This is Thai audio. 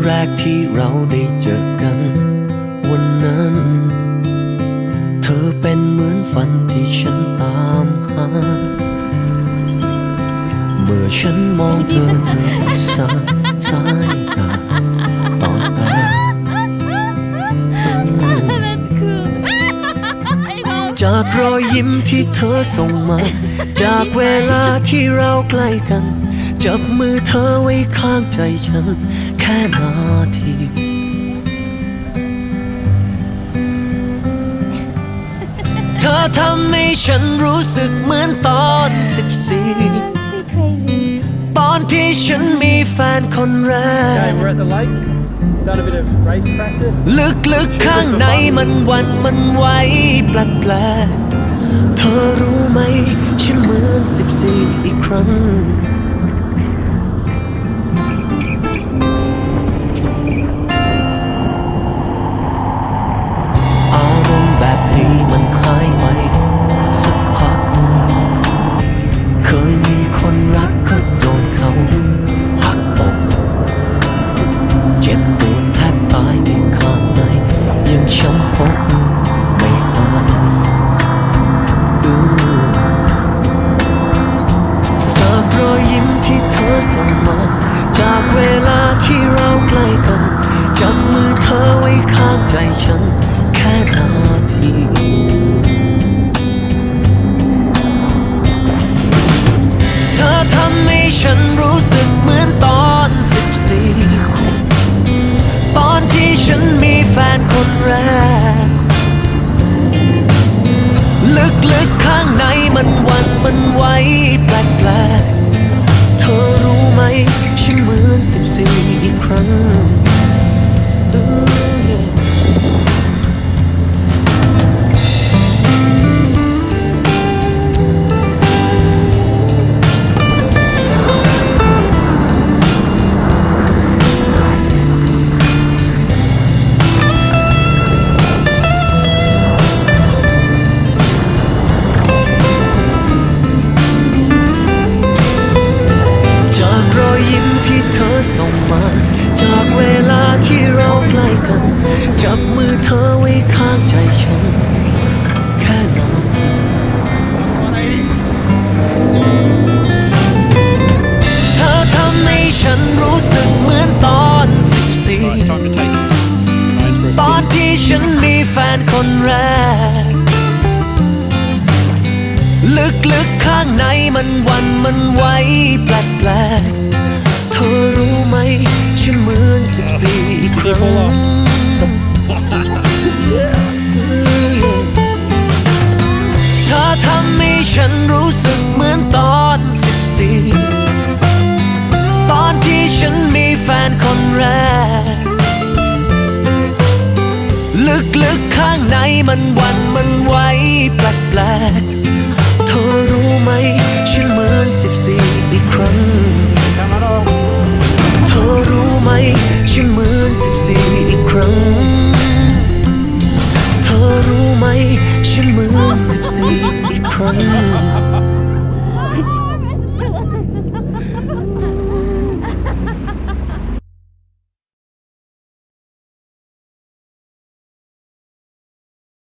แรกที่เราได้เจอกันวันนั้นเธอเป็นเหมือนฝันที่ฉันตามหาเมื่อฉันมองเธอสายตาต่อตาจากรอยยิ้มที่เธอส่งมาจากเวลาที่เราใกล้กันจับมือเธอไว้ข้างใจฉันแค่นาทีเธอทำให้ฉันรู้สึกเหมือนตอน14ตอนที่ฉันมีแฟนคนแรกลึกๆข้างในมันหวั่นมันไหวแปลกๆเธอรู้ไหมฉันเหมือน14อีกครั้งอารมณ์แบบนี้มันหายไปสักพักเคยมีคนรักก็โดนเขาหักอกเจ็บปวดแทบตายที่ข้างในยังช้ำฟกไม่หายจากรอยยิ้มที่เธอส่งมาจากเวลาที่เราใกล้กันจับมือเธอไว้ข้างใจฉันแค่นาทีเธอทำให้ฉันรู้สึกเหมือนตอน14ตอนที่ฉันมีแฟนคนแรกลึกๆข้างในมันหวั่นมันไหวแปลกๆเธอรู้ไหมฉันเหมือน14อีกครั้งส่งมาจากเวลาที่เราใกล้กันจับมือเธอไว้ข้างใจฉันแค่นาทีเธอทำให้ฉันรู้สึกเหมือนตอน14ตอนที่ฉันมีแฟนคนแรกลึกๆข้างในมันหวั่นมันไหวแปลกๆเธอรู้ไหมฉันเหมือน14อีกครั้งเธอทำให้ฉันรู้สึกเหมือนตอน14ตอนที่ฉันมีแฟนคนแรกลึกๆข้างในมันหวั่นมันไหวแปลกๆเธอรู้ไหมฉันเหมือน14อีกครั้งเธอรู้ไหมฉันเหมือน14อีกครั้งเธอรู้ไหมฉันเหมือน14อีกครั้ง